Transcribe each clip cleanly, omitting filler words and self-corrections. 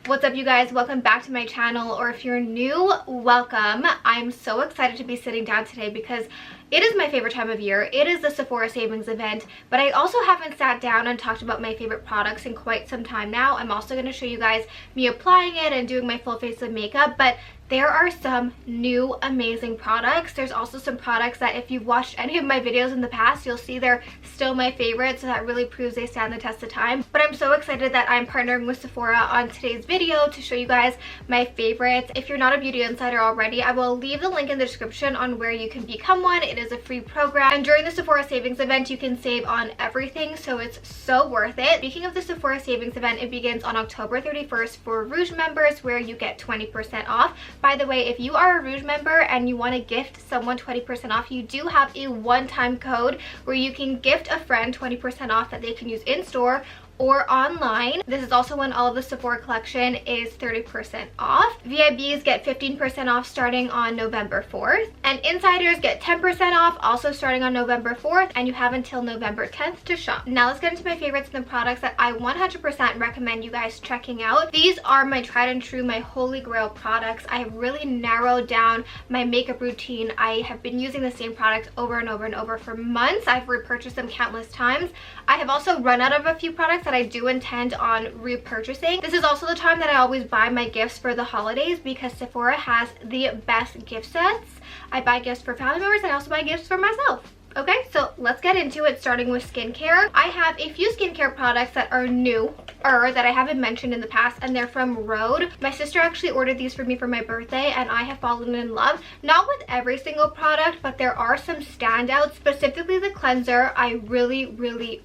What's up, you guys? Welcome back to my channel, or if you're new, welcome. I'm so excited to be sitting down today because it is my favorite time of year. It is the Sephora savings event, but I also haven't sat down and talked about my favorite products in quite some time now. I'm also going to show you guys me applying it and doing my full face of makeup, but there are some new amazing products. There's also some products that if you've watched any of my videos in the past, you'll see they're still my favorite, so that really proves they stand the test of time. But I'm so excited that I'm partnering with Sephora on today's video to show you guys my favorites. If you're not a beauty insider already, I will leave the link in the description on where you can become one. It is a free program, and during the Sephora savings event you can save on everything, so it's so worth it. Speaking of the Sephora savings event, it begins on October 31st for Rouge members, where you get 20% off. By the way, if you are a Rouge member and you want to gift someone 20% off, you do have a one-time code where you can gift a friend 20% off that they can use in store or online. This is also when all of the Sephora collection is 30% off. VIBs get 15% off starting on November 4th. And insiders get 10% off also starting on November 4th. And you have until November 10th to shop. Now let's get into my favorites and the products that I 100% recommend you guys checking out. These are my tried and true, my holy grail products. I have really narrowed down my makeup routine. I have been using the same products over and over and over for months. I've repurchased them countless times. I have also run out of a few products that I do intend on repurchasing. This is also the time that I always buy my gifts for the holidays because Sephora has the best gift sets. I buy gifts for family members and I also buy gifts for myself. Okay, so let's get into it, starting with skincare. I have a few skincare products that are new that I haven't mentioned in the past, and they're from Rhode. My sister actually ordered these for me for my birthday, and I have fallen in love. Not with every single product, but there are some standouts, specifically the cleanser. I really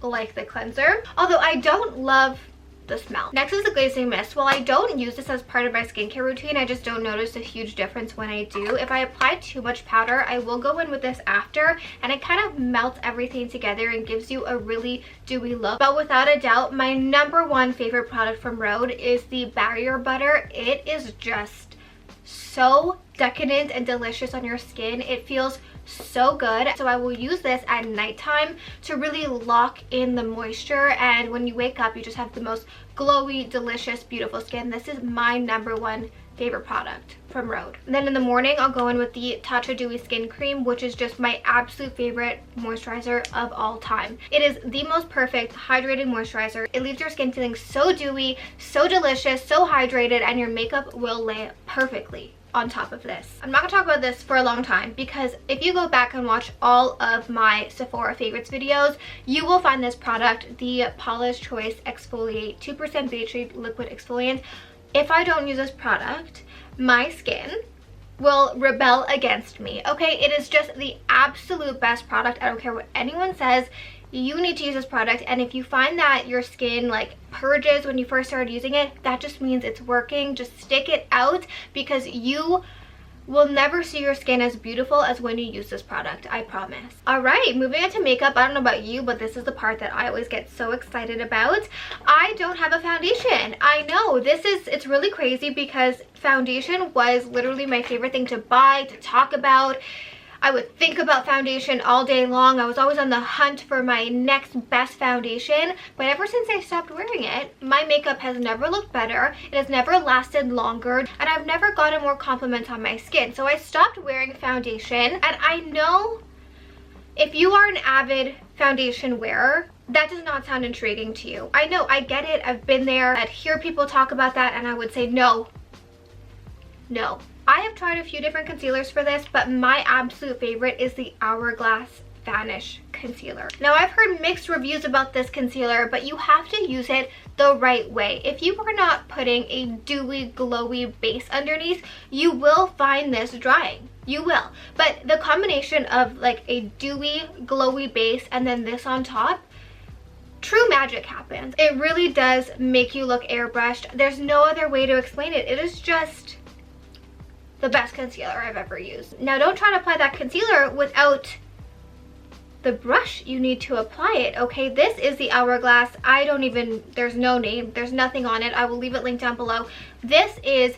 like the cleanser, although I don't love the smell. Next is the glazing mist. While I don't use this as part of my skincare routine, I just don't notice a huge difference when I do. If I apply too much powder, I will go in with this after, and it kind of melts everything together and gives you a really dewy look. But without a doubt, my #1 favorite product from Rhode is the barrier butter. It is just so decadent and delicious on your skin. It feels so good, so I will use this at nighttime to really lock in the moisture, and when you wake up you just have the most glowy, delicious, beautiful skin. This is my #1 favorite product from Rhode. And then in the morning I'll go in with the Tatcha Dewy Skin Cream, which is just my absolute favorite moisturizer of all time. It is the most perfect hydrating moisturizer. It leaves your skin feeling so dewy, so delicious, so hydrated, and your makeup will lay perfectly on top of this. I'm not gonna talk about this for a long time because if you go back and watch all of my Sephora favorites videos, you will find this product, the Paula's Choice Exfoliate 2% Battery Liquid Exfoliant. If I don't use this product, my skin will rebel against me. Okay, it is just the absolute best product. I don't care what anyone says. You need to use this product, and if you find that your skin like purges when you first started using it, that just means it's working. Just stick it out because you will never see your skin as beautiful as when you use this product, I promise. All right, moving on to makeup. I don't know about you, but this is the part that I always get so excited about. I don't have a foundation. I know, it's really crazy because foundation was literally my favorite thing to buy, to talk about. I would think about foundation all day long. I was always on the hunt for my next best foundation, but ever since I stopped wearing it, my makeup has never looked better, it has never lasted longer, and I've never gotten more compliments on my skin. So I stopped wearing foundation, and I know if you are an avid foundation wearer, that does not sound intriguing to you. I know, I get it, I've been there, I'd hear people talk about that, and I would say no. I have tried a few different concealers for this, but my absolute favorite is the Hourglass Vanish Concealer. Now, I've heard mixed reviews about this concealer, but you have to use it the right way. If you are not putting a dewy, glowy base underneath, you will find this drying. You will. But the combination of like a dewy, glowy base and then this on top, true magic happens. It really does make you look airbrushed. There's no other way to explain it. It is just the best concealer I've ever used. Now, don't try to apply that concealer without the brush you need to apply it, okay? This is the Hourglass. There's no name, there's nothing on it. I will leave it linked down below. This is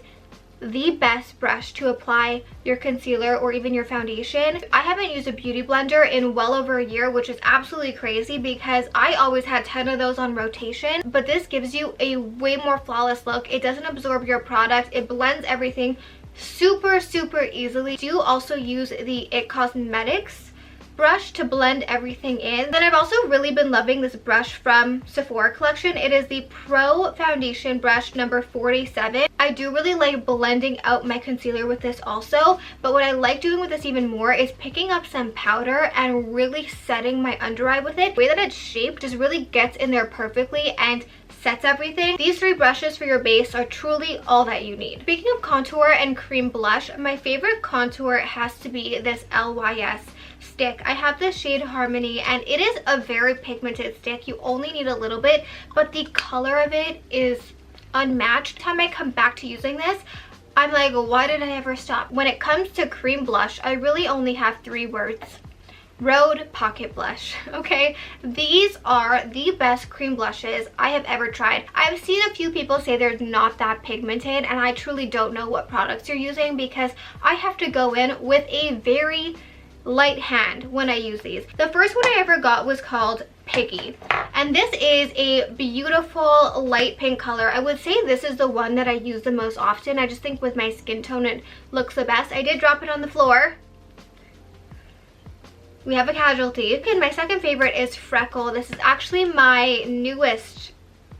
the best brush to apply your concealer or even your foundation. I haven't used a beauty blender in well over a year, which is absolutely crazy because I always had 10 of those on rotation, but this gives you a way more flawless look. It doesn't absorb your product. It blends everything super easily. I do also use the It Cosmetics brush to blend everything in. Then I've also really been loving this brush from Sephora collection. It is the Pro Foundation brush number 47. I do really like blending out my concealer with this also, but what I like doing with this even more is picking up some powder and really setting my under eye with it. The way that it's shaped just really gets in there perfectly and sets everything. These 3 brushes for your base are truly all that you need. Speaking of contour and cream blush, my favorite contour has to be this LYS stick. I have the shade Harmony, and it is a very pigmented stick. You only need a little bit, but the color of it is unmatched. Every time I come back to using this, I'm like, why did I ever stop? When it comes to cream blush, I really only have 3 words. Road Pocket Blush. Okay, these are the best cream blushes I have ever tried. I've seen a few people say they're not that pigmented, and I truly don't know what products you're using because I have to go in with a very light hand when I use these. The first one I ever got was called Piggy, and this is a beautiful light pink color. I would say this is the one that I use the most often. I just think with my skin tone it looks the best. I did drop it on the floor. We have a casualty. And my second favorite is Freckle. This is actually my newest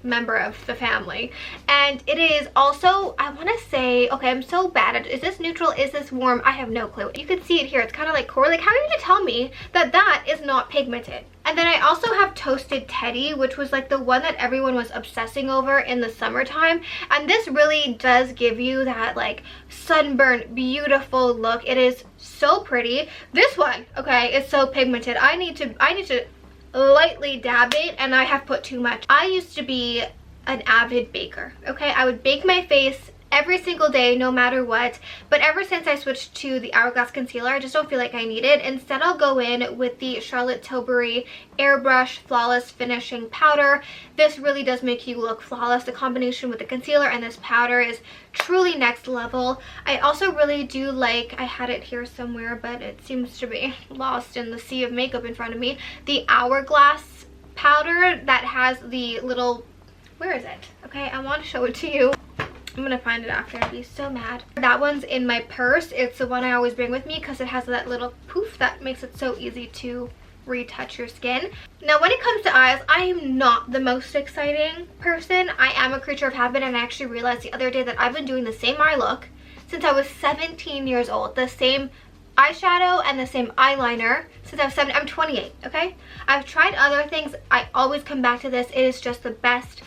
member of the family, and it is also, I want to say, okay, I'm so bad at, is this neutral, is this warm? I have no clue. You can see it here. It's kind of like coral. Like, how are you gonna tell me that that is not pigmented? And then I also have Toasted Teddy, which was like the one that everyone was obsessing over in the summertime, and this really does give you that like sunburnt beautiful look. It is so pretty. This one, okay, is so pigmented. I need to lightly dab it, and I have put too much. I used to be an avid baker, okay? I would bake my face every single day, no matter what, but ever since I switched to the Hourglass concealer, I just don't feel like I need it. Instead, I'll go in with the Charlotte Tilbury Airbrush Flawless Finishing Powder. This really does make you look flawless. The combination with the concealer and this powder is truly next level. I also really do like, I had it here somewhere, but it seems to be lost in the sea of makeup in front of me, the Hourglass powder that has the little, where is it? Okay, I want to show it to you. I'm gonna find it after. I'd be so mad. That one's in my purse. It's the one I always bring with me because it has that little poof that makes it so easy to retouch your skin. Now, when it comes to eyes, I am not the most exciting person. I am a creature of habit, and I actually realized the other day that I've been doing the same eye look since I was 17 years old. The same eyeshadow and the same eyeliner since I was 7. I'm 28, okay? I've tried other things. I always come back to this. It is just the best.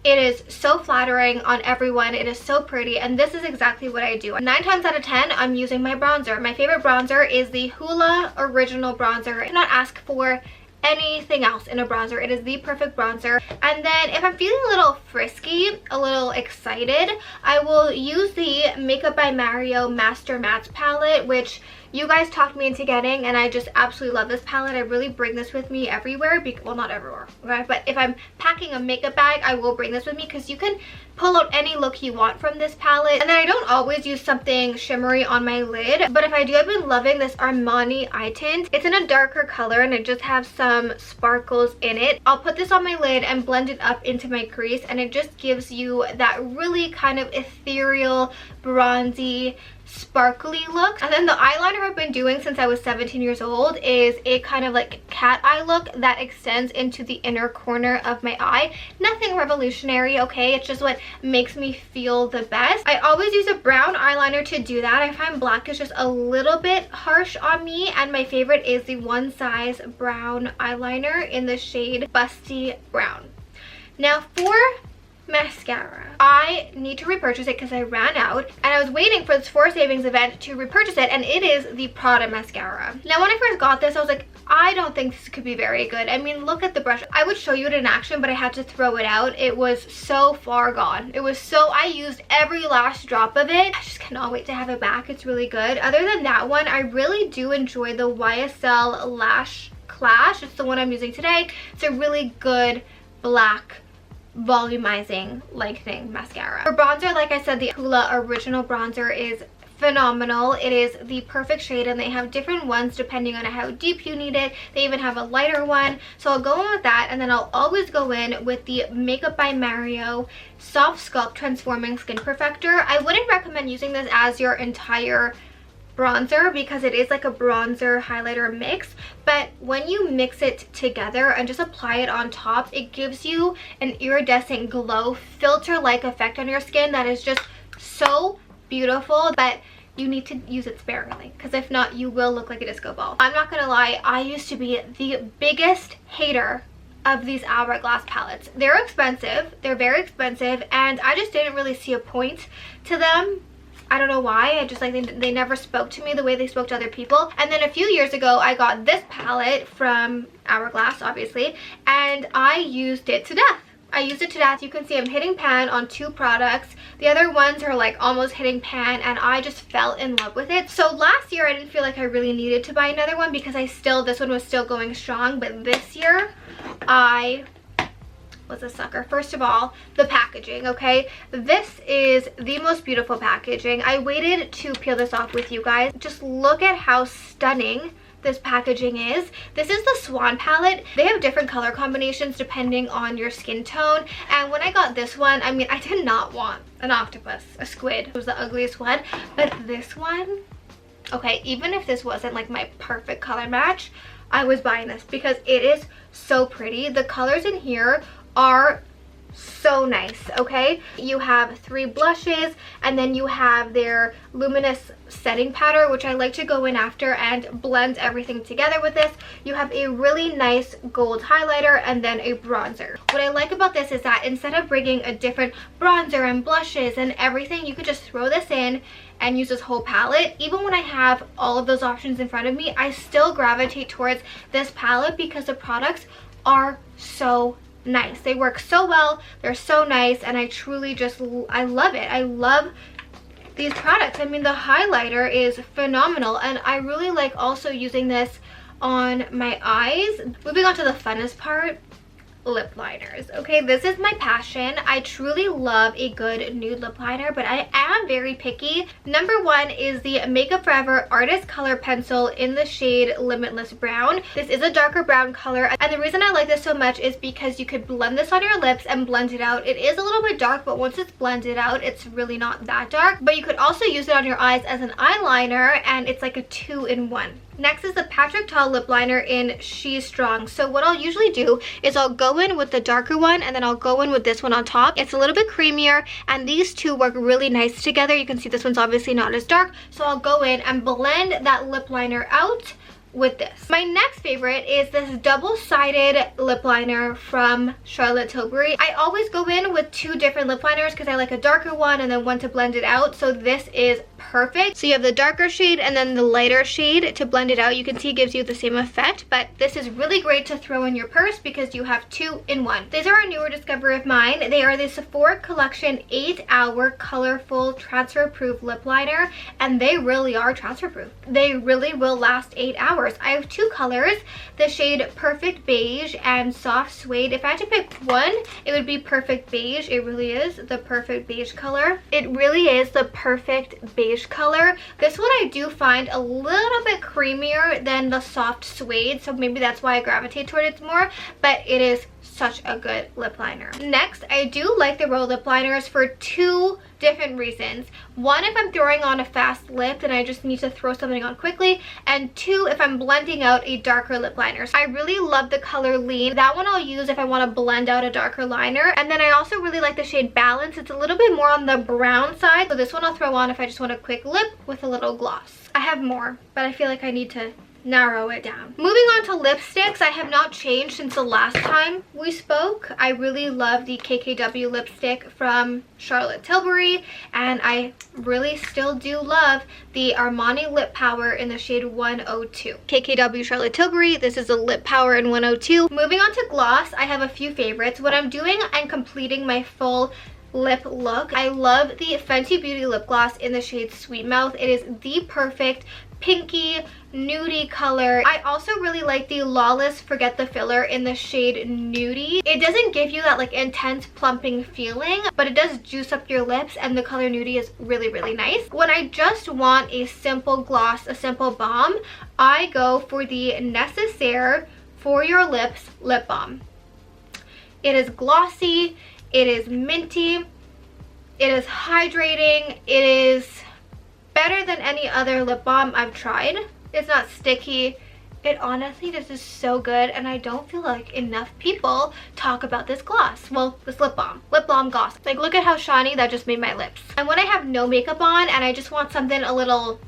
It is so flattering on everyone. It is so pretty, and this is exactly what I do. 9 times out of 10, I'm using my bronzer. My favorite bronzer is the Hoola Original Bronzer. I cannot ask for anything else in a bronzer. It is the perfect bronzer. And then if I'm feeling a little frisky, a little excited, I will use the Makeup by Mario Master Mattes palette, which you guys talked me into getting, and I just absolutely love this palette. I really bring this with me everywhere, well, not everywhere, okay? But if I'm packing a makeup bag, I will bring this with me because you can pull out any look you want from this palette. And then I don't always use something shimmery on my lid, but if I do, I've been loving this Armani eye tint. It's in a darker color, and it just has some sparkles in it. I'll put this on my lid and blend it up into my crease, and it just gives you that really kind of ethereal, bronzy, sparkly look. And then the eyeliner I've been doing since I was 17 years old is a kind of like cat eye look that extends into the inner corner of my eye. Nothing revolutionary, okay? It's just what makes me feel the best. I always use a brown eyeliner to do that. I find black is just a little bit harsh on me, and my favorite is the One Size brown eyeliner in the shade Busty Brown. Now for mascara, I need to repurchase it because I ran out, and I was waiting for this Sephora savings event to repurchase it, and it is the Prada mascara. Now, when I first got this, I was like, I don't think this could be very good. I mean, look at the brush. I would show you it in action, but I had to throw it out. It was so far gone. It was so, I used every last drop of it. I just cannot wait to have it back. It's really good. Other than that one, I really do enjoy the YSL Lash Clash. It's the one I'm using today. It's a really good black volumizing, lightening mascara. For bronzer, like I said, the Hoola Original Bronzer is phenomenal. It is the perfect shade, and they have different ones depending on how deep you need it. They even have a lighter one, so I'll go in with that, and then I'll always go in with the Makeup by Mario Soft Sculpt Transforming Skin Perfector. I wouldn't recommend using this as your entire bronzer because it is like a bronzer highlighter mix, but when you mix it together and just apply it on top, it gives you an iridescent glow filter like effect on your skin that is just so beautiful. But you need to use it sparingly, because if not, you will look like a disco ball. I'm not gonna lie, I used to be the biggest hater of these Hourglass palettes. They're expensive, they're very expensive, and I just didn't really see a point to them. I don't know why. I just like they never spoke to me the way they spoke to other people. And then a few years ago, I got this palette from Hourglass, obviously, and I used it to death. I used it to death. You can see I'm hitting pan on 2 products. The other ones are like almost hitting pan, and I just fell in love with it. So last year I didn't feel like I really needed to buy another one because this one was still going strong, but this year I was a sucker. First of all, the packaging, okay? This is the most beautiful packaging. I waited to peel this off with you guys. Just look at how stunning this packaging is. This is the Swan palette. They have different color combinations depending on your skin tone, and when I got this one, I mean, I did not want an octopus, a squid. It was the ugliest one, but this one, okay, even if this wasn't like my perfect color match, I was buying this because it is so pretty. The colors in here are so nice, okay? You have 3 blushes, and then you have their luminous setting powder, which I like to go in after and blend everything together with this. You have a really nice gold highlighter and then a bronzer. What I like about this is that instead of bringing a different bronzer and blushes and everything, you could just throw this in and use this whole palette. Even when I have all of those options in front of me, I still gravitate towards this palette because the products are so nice. They work so well, they're so nice, and I truly just, I love it. I love these products. I mean, the highlighter is phenomenal, and I really like also using this on my eyes. Moving on to the funnest part, lip liners. Okay, this is my passion. I truly love a good nude lip liner, but I am very picky. Number 1 is the Makeup Forever Artist Color Pencil in the shade Limitless Brown. This is a darker brown color, and the reason I like this so much is because you could blend this on your lips and blend it out. It is a little bit dark, but once it's blended out, it's really not that dark. But you could also use it on your eyes as an eyeliner, and it's like a 2-in-1. Next is the Patrick Ta lip liner in She's Strong. So what I'll usually do is I'll go in with the darker one, and then I'll go in with this one on top. It's a little bit creamier, and these two work really nice together. You can see this one's obviously not as dark, so I'll go in and blend that lip liner out with this. My next favorite is this double-sided lip liner from Charlotte Tilbury. I always go in with 2 different lip liners because I like a darker one and then one to blend it out, so this is perfect. So you have the darker shade and then the lighter shade to blend it out. You can see it gives you the same effect, but this is really great to throw in your purse because you have 2-in-1. These are a newer discovery of mine. They are the Sephora Collection 8-Hour Colorful Transfer Proof Lip Liner, and they really are transfer proof. They really will last 8 hours. I have 2 colors, the shade Perfect Beige and Soft Suede. If I had to pick one, it would be Perfect Beige. It really is the Perfect Beige color. It really is the perfect beige color. This one I do find a little bit creamier than the Soft Suede, so maybe that's why I gravitate toward it more, but it is such a good lip liner. Next, I do like the Roll lip liners for 2 different reasons. 1, if I'm throwing on a fast lip and I just need to throw something on quickly, and 2, if I'm blending out a darker lip liner. So I really love the color Lean. That one I'll use if I want to blend out a darker liner. And then I also really like the shade Balance. It's a little bit more on the brown side, so this one I'll throw on if I just want a quick lip with a little gloss. I have more, but I feel like I need to narrow it down. Moving on to lipsticks, I have not changed since the last time we spoke. I really love the KKW lipstick from Charlotte Tilbury, and I really still do love the Armani Lip Power in the shade 102. KKW Charlotte Tilbury, this is a Lip Power in 102. Moving on to gloss, I have a few favorites. What I'm doing and completing my full lip look, I love the Fenty Beauty lip gloss in the shade Sweet Mouth. It is the perfect pinky, nudie color. I also really like the Lawless Forget the Filler in the shade Nudie. It doesn't give you that like intense plumping feeling, but it does juice up your lips, and the color Nudie is really, really nice. When I just want a simple gloss, a simple balm, I go for the Necessaire For Your Lips Lip Balm. It is glossy, it is minty, it is hydrating, it is better than any other lip balm I've tried. It's not sticky. It honestly just is so good, and I don't feel like enough people talk about this gloss. Well, this lip balm gloss. Like, look at how shiny that just made my lips. And when I have no makeup on and I just want something a little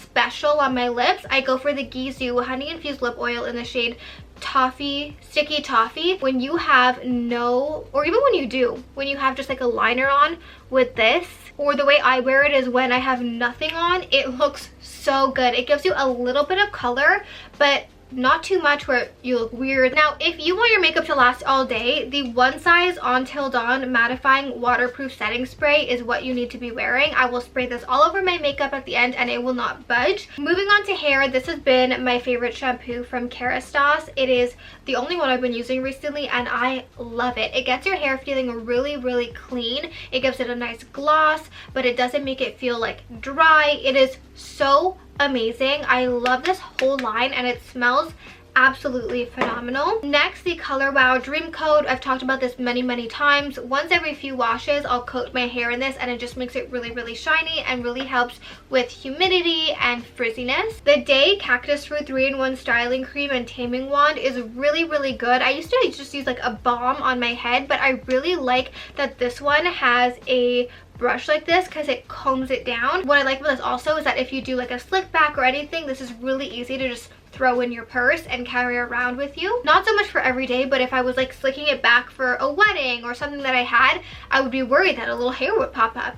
special on my lips, I go for the Gisou Honey Infused Lip Oil in the shade Toffee, Sticky Toffee. When you have no, or even when you do, when you have just like a liner on with this, or the way I wear it is when I have nothing on, it looks so good. It gives you a little bit of color, but not too much where you look weird. Now, if you want your makeup to last all day, the One Size On Till Dawn Mattifying Waterproof Setting Spray is what you need to be wearing. I will spray this all over my makeup at the end and it will not budge. Moving on to hair, this has been my favorite shampoo from Kerastase. It is the only one I've been using recently and I love it. It gets your hair feeling really, really clean. It gives it a nice gloss, but it doesn't make it feel like dry. It is so amazing. I love this whole line and it smells absolutely phenomenal. Next, the Color Wow Dream Coat. I've talked about this many, many times. Once every few washes, I'll coat my hair in this and it just makes it really, really shiny and really helps with humidity and frizziness. The Day Cactus Fruit 3-in-1 Styling Cream and Taming Wand is really, really good. I used to just use like a balm on my head, but I really like that this one has a brush like this because it combs it down. What I like about this also is that if you do like a slick back or anything, this is really easy to just throw in your purse and carry around with you. Not so much for every day, but if I was like slicking it back for a wedding or something that I had, I would be worried that a little hair would pop up.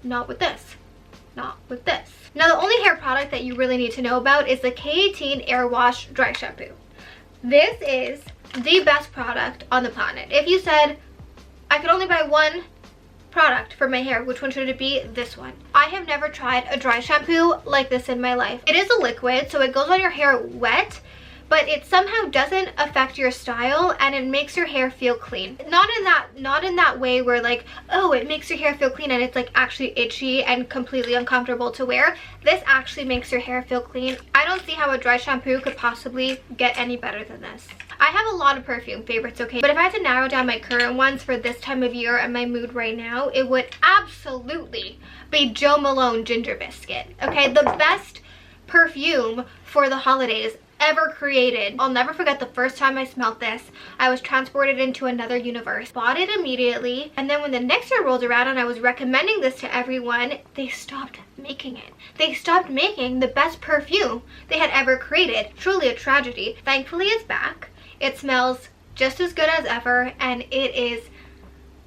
Not with this. Not with this. Now, the only hair product that you really need to know about is the K18 Air Wash Dry Shampoo. This is the best product on the planet. If you said, I could only buy one product for my hair, which one should it be? This one. I have never tried a dry shampoo like this in my life. It is a liquid, so it goes on your hair wet, but it somehow doesn't affect your style and it makes your hair feel clean. Not in that way where like, oh, it makes your hair feel clean and it's like actually itchy and completely uncomfortable to wear. This actually makes your hair feel clean. I don't see how a dry shampoo could possibly get any better than this. I have a lot of perfume favorites, okay? But if I had to narrow down my current ones for this time of year and my mood right now, it would absolutely be Jo Malone Ginger Biscuit, okay? The best perfume for the holidays ever created. I'll never forget the first time I smelled this. I was transported into another universe. Bought it immediately, and then when the next year rolled around and I was recommending this to everyone, they stopped making it. They stopped making the best perfume they had ever created. Truly a tragedy. Thankfully, it's back. It smells just as good as ever, and it is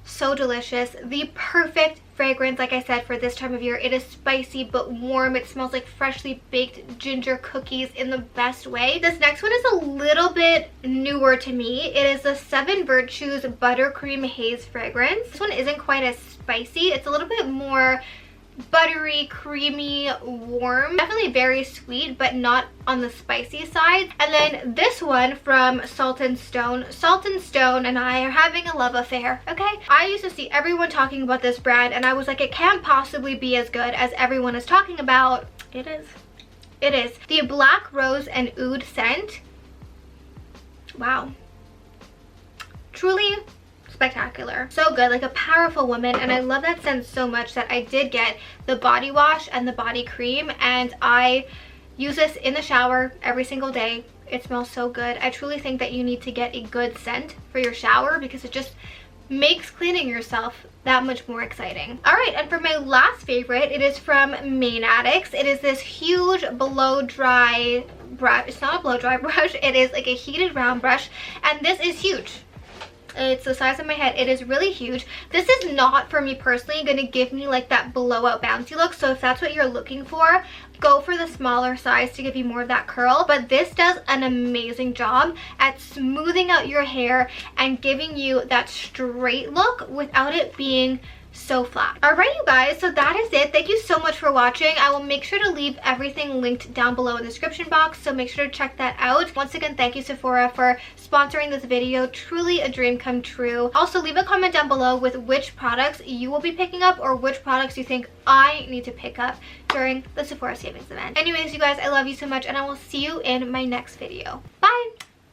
so delicious. The perfect fragrance, like I said, for this time of year. It is spicy but warm. It smells like freshly baked ginger cookies in the best way. This next one is a little bit newer to me. It is the 7 Virtues Buttercream Haze fragrance. This one isn't quite as spicy. It's a little bit more buttery, creamy, warm. Definitely very sweet, but not on the spicy side. And then this one from Salt and Stone. Salt and Stone and I are having a love affair, okay? I used to see everyone talking about this brand and I was like, it can't possibly be as good as everyone is talking about. It is. It is. The Black Rose and Oud scent. Wow. Truly spectacular. So good, like a powerful woman, and I love that scent so much that I did get the body wash and the body cream, and I use this in the shower every single day. It smells so good. I truly think that you need to get a good scent for your shower because it just makes cleaning yourself that much more exciting. All right, and for my last favorite, it is from Main Addicts. It is this huge blow dry brush. It's not a blow dry brush, it is like a heated round brush, and this is huge. It's the size of my head. It is really huge. This is not, for me personally, going to give me like that blowout bouncy look. So if that's what you're looking for, go for the smaller size to give you more of that curl. But this does an amazing job at smoothing out your hair and giving you that straight look without it being so flat. Alright, you guys, so that is it. Thank you so much for watching. I will make sure to leave everything linked down below in the description box, so make sure to check that out. Once again, thank you Sephora for sponsoring this video. Truly a dream come true. Also, leave a comment down below with which products you will be picking up or which products you think I need to pick up during the Sephora savings event. Anyways, you guys, I love you so much, and I will see you in my next video. Bye!